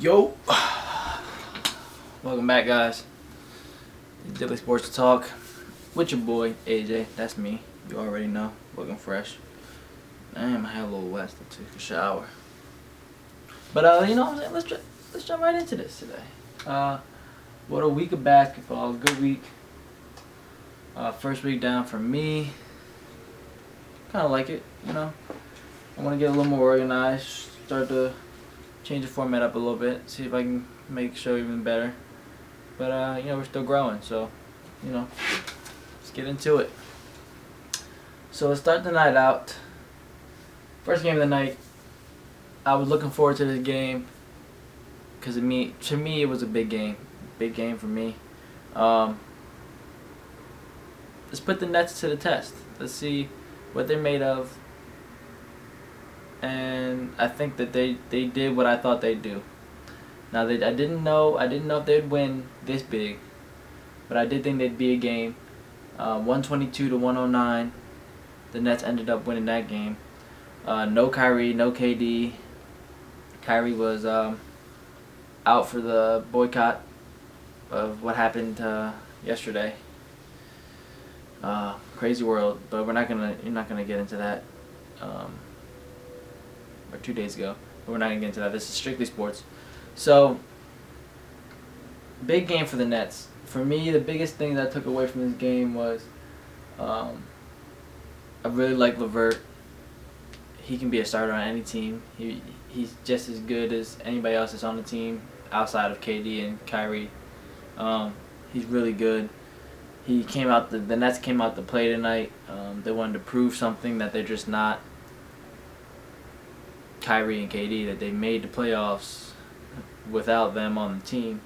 Yo, welcome back, guys. Daily Sports Talk with your boy AJ. That's me. You already know. Looking fresh. Damn, I had a little wet. I took a shower. But you know what I'm saying? Let's jump right into this today. What a week of basketball. Good week. First week down for me. Kind of like it, you know. I want to get a little more organized. Start to change the format up a little bit. See if I can make the show even better. But you know, we're still growing, so you know, let's get into it. So let's start the night out. First game of the night. I was looking forward to this game because to me it was a big game for me. Let's put the Nets to the test. Let's see what they're made of. And I think that they did what I thought they'd do. Now I didn't know if they'd win this big, but I did think they'd be a game. 122-109. The Nets ended up winning that game. No Kyrie, no KD. Kyrie was out for the boycott of what happened yesterday. Crazy world, but you're not gonna get into that. Or 2 days ago, but we're not gonna get into that. This is strictly sports. So, big game for the Nets. For me, the biggest thing that I took away from this game was I really like LeVert. He can be a starter on any team. He's just as good as anybody else that's on the team outside of KD and Kyrie. He's really good. The Nets came out to play tonight. They wanted to prove something that they're just not. Kyrie and KD, that they made the playoffs without them on the team,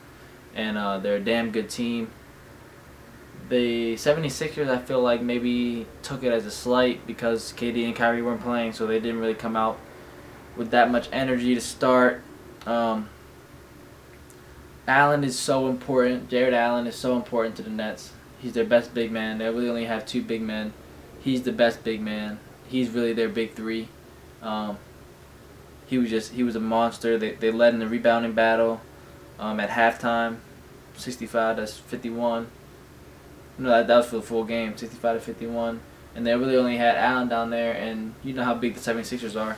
and they're a damn good team. The 76ers, I feel like, maybe took it as a slight because KD and Kyrie weren't playing, so they didn't really come out with that much energy to start. Allen is so important. Jared Allen is so important to the Nets. He's their best big man. They really only have two big men. He's the best big man. He's really their big three. He was a monster. They led in the rebounding battle at halftime, 65-51. No, that was for the full game, 65-51. And they really only had Allen down there, and you know how big the 76ers are.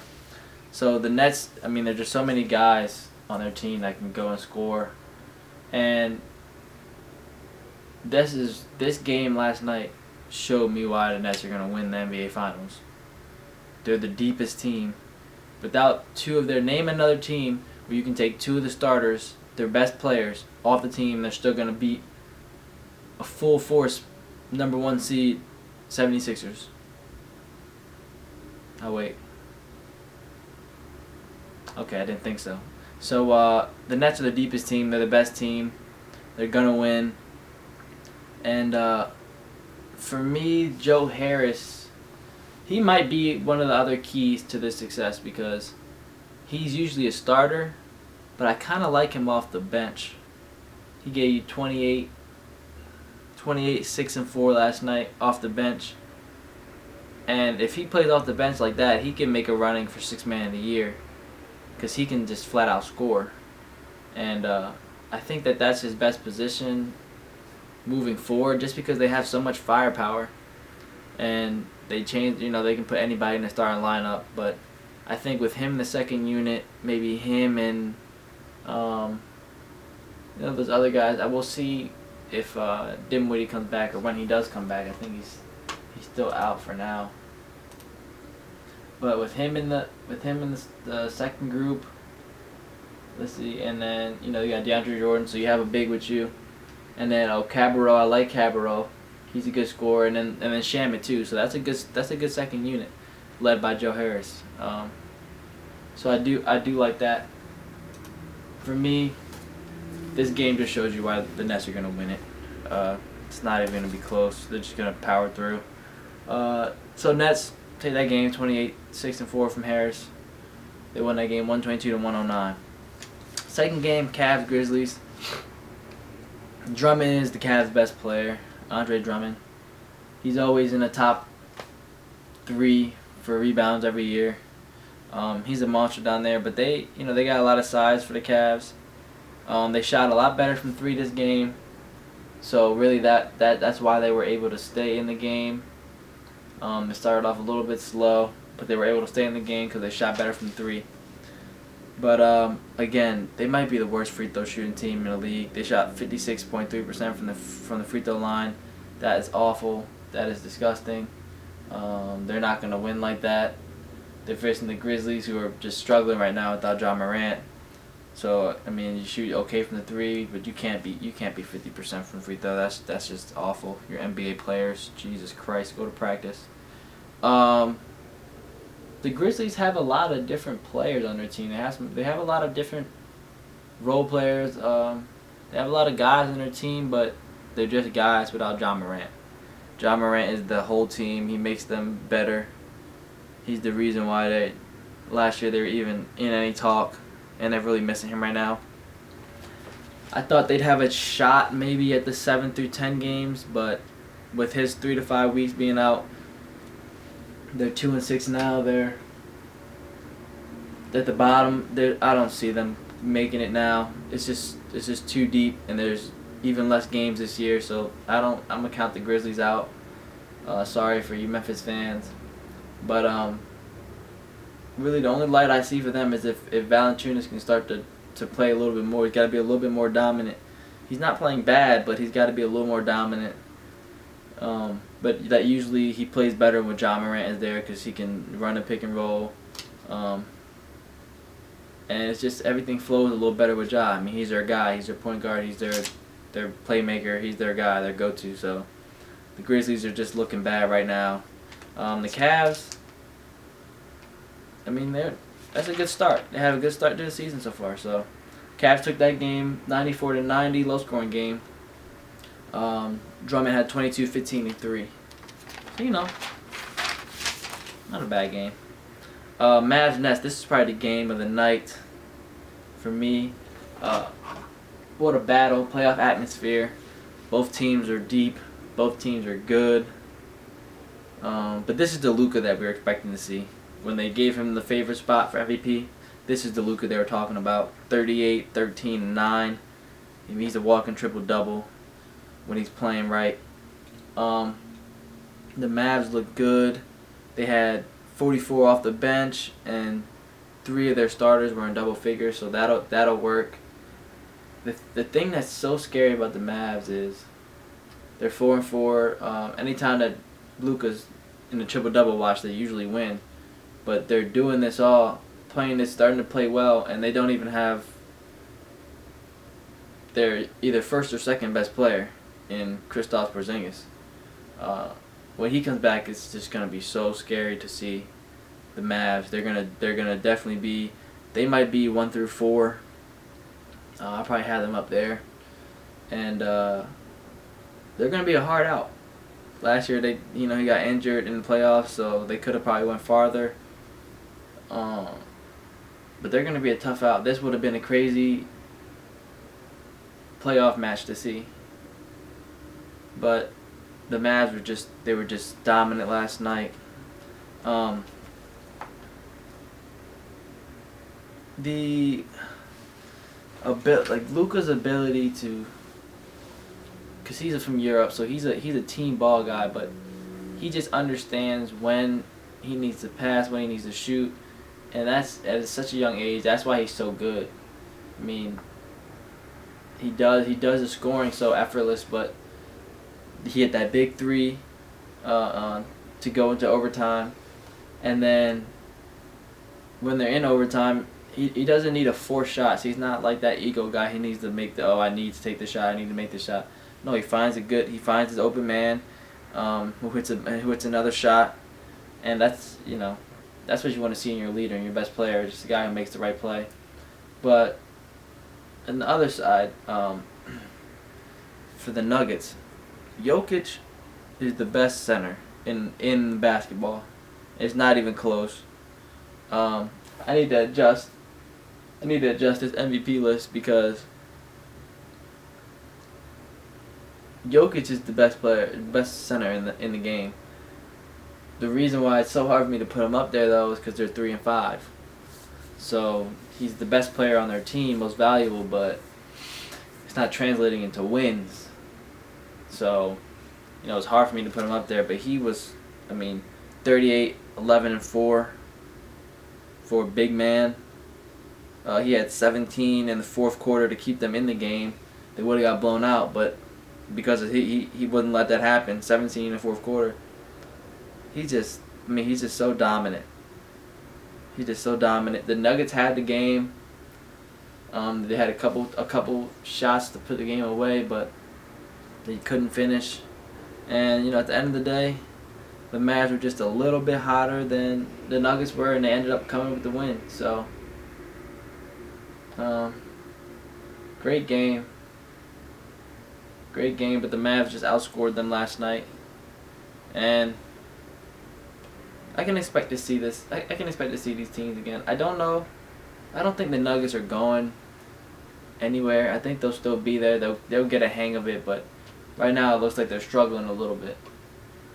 So the Nets, I mean, there's just so many guys on their team that can go and score. And this game last night showed me why the Nets are going to win the NBA Finals. They're the deepest team. Without name another team where you can take two of the starters, their best players, off the team, they're still going to beat a full force number 1 seed 76ers. Oh, wait. Okay, I didn't think so. So, the Nets are the deepest team. They're the best team. They're going to win. And for me, Joe Harris, he might be one of the other keys to this success because he's usually a starter, but I kind of like him off the bench. He gave you 28, 6 and 4 last night off the bench. And if he plays off the bench like that, he can make a running for 6th man of the year because he can just flat out score. And I think that that's his best position moving forward just because they have so much firepower. And they change, they can put anybody in the starting lineup, but I think with him in the second unit, maybe him and those other guys, I will see if Dinwiddie comes back or when he does come back. I think he's still out for now. But with him in the second group, let's see, and then you got DeAndre Jordan, so you have a big with you, and then Cabarrot, I like Cabarrot. He's a good scorer, and then Shamet too. So that's a good second unit, led by Joe Harris. So I do like that. For me, this game just shows you why the Nets are gonna win it. It's not even gonna be close. They're just gonna power through. So Nets take that game 28, 6 and 4 from Harris. They won that game 122-109. Second game, Cavs Grizzlies. Drummond is the Cavs' best player. Andre Drummond. He's always in the top 3 for rebounds every year. He's a monster down there, but they got a lot of size for the Cavs. They shot a lot better from three this game, so really that's why they were able to stay in the game. They started off a little bit slow, but they were able to stay in the game because they shot better from three. But again, they might be the worst free throw shooting team in the league. They shot 56.3% from the free throw line. That is awful. That is disgusting. They're not going to win like that. They're facing the Grizzlies, who are just struggling right now without John Morant. So I mean, you shoot okay from the three, but you can't be 50% from free throw. That's just awful. You're NBA players. Jesus Christ, go to practice. The Grizzlies have a lot of different players on their team. They have a lot of different role players. They have a lot of guys on their team, but they're just guys without John Morant. John Morant is the whole team. He makes them better. He's the reason why last year they were even in any talk, and they're really missing him right now. I thought they'd have a shot maybe at the 7 through 10 games, but with his 3 to 5 weeks being out, they're 2-6 now. They're at the bottom. I don't see them making it now. It's just too deep, and there's even less games this year. So I'm gonna count the Grizzlies out. Sorry for you Memphis fans, but really the only light I see for them is if Valanciunas can start to play a little bit more. He's got to be a little bit more dominant. He's not playing bad, but he's got to be a little more dominant. But that usually he plays better when John Morant is there because he can run a pick and roll. And it's just everything flows a little better with Ja. I mean, he's their guy. He's their point guard. He's their playmaker. He's their guy, their go-to. So the Grizzlies are just looking bad right now. The Cavs, I mean, that's a good start. They have a good start to the season so far. So Cavs took that game 94-90, low-scoring game. Drummond had 22, 15, and 3. So, not a bad game. Mavs Nets, this is probably the game of the night for me. What a battle, playoff atmosphere. Both teams are deep. Both teams are good. But this is the Luka that we were expecting to see. When they gave him the favorite spot for MVP, this is the Luka they were talking about. 38, 13, and 9. He's a walking triple-double when he's playing right. The Mavs look good. They had 44 off the bench, and 3 of their starters were in double figures, so that'll work. The thing that's so scary about the Mavs is they're 4-4. Anytime that Luka's in the triple-double watch, they usually win. But they're doing this starting to play well, and they don't even have their either first or second best player in Kristaps Porzingis. When he comes back, it's just gonna be so scary to see the Mavs. They're gonna definitely be. They might be 1 through 4. I probably have them up there, and they're gonna be a hard out. Last year he got injured in the playoffs, so they could have probably went farther. But they're gonna be a tough out. This would have been a crazy playoff match to see. But the Mavs were just dominant last night. Luka's ability to, because he's from Europe, so he's a team ball guy, but he just understands when he needs to pass, when he needs to shoot, and that's at such a young age. That's why he's so good. I mean, he does the scoring so effortless, but he hit that big 3 to go into overtime, and then when they're in overtime, he doesn't need a 4 shots. He's not like that ego guy. He needs to make I need to take the shot. I need to make the shot. No, he finds his open man, who hits another shot, and that's what you want to see in your leader and your best player, just a guy who makes the right play. But on the other side, for the Nuggets, Jokic is the best center in basketball. It's not even close. I need to adjust this MVP list because Jokic is the best center in the game. The reason why it's so hard for me to put him up there though is because they're 3 and 5. So he's the best player on their team, most valuable, but it's not translating into wins. So, it's hard for me to put him up there. But he was, 38, 11, and 4 for a big man. He had 17 in the fourth quarter to keep them in the game. They would have got blown out, but because he wouldn't let that happen. 17 in the fourth quarter. He's just so dominant. He's just so dominant. The Nuggets had the game. They had a couple shots to put the game away, but they couldn't finish. And at the end of the day, the Mavs were just a little bit hotter than the Nuggets were, and they ended up coming with the win. So, great game. Great game, but the Mavs just outscored them last night. And I can expect to see this. I can expect to see these teams again. I don't know. I don't think the Nuggets are going anywhere. I think they'll still be there. They'll get a hang of it, but right now it looks like they're struggling a little bit.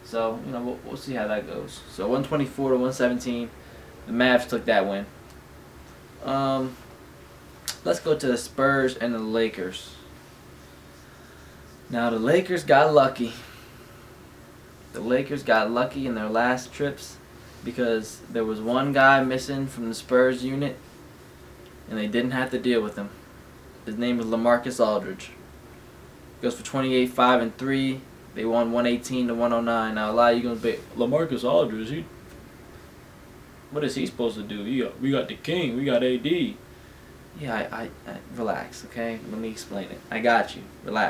So, we'll see how that goes. So 124 to 117, the Mavs took that win. Let's go to the Spurs and the Lakers. Now the Lakers got lucky. The Lakers got lucky in their last trips because there was one guy missing from the Spurs unit, and they didn't have to deal with him. His name is LaMarcus Aldridge. Goes for 28, 5, and 3. They won 118 to 109. Now a lot of you gonna be LaMarcus Aldridge. What is he supposed to do? We got the king. We got AD. Yeah, I relax, okay? Let me explain it. I got you. Relax.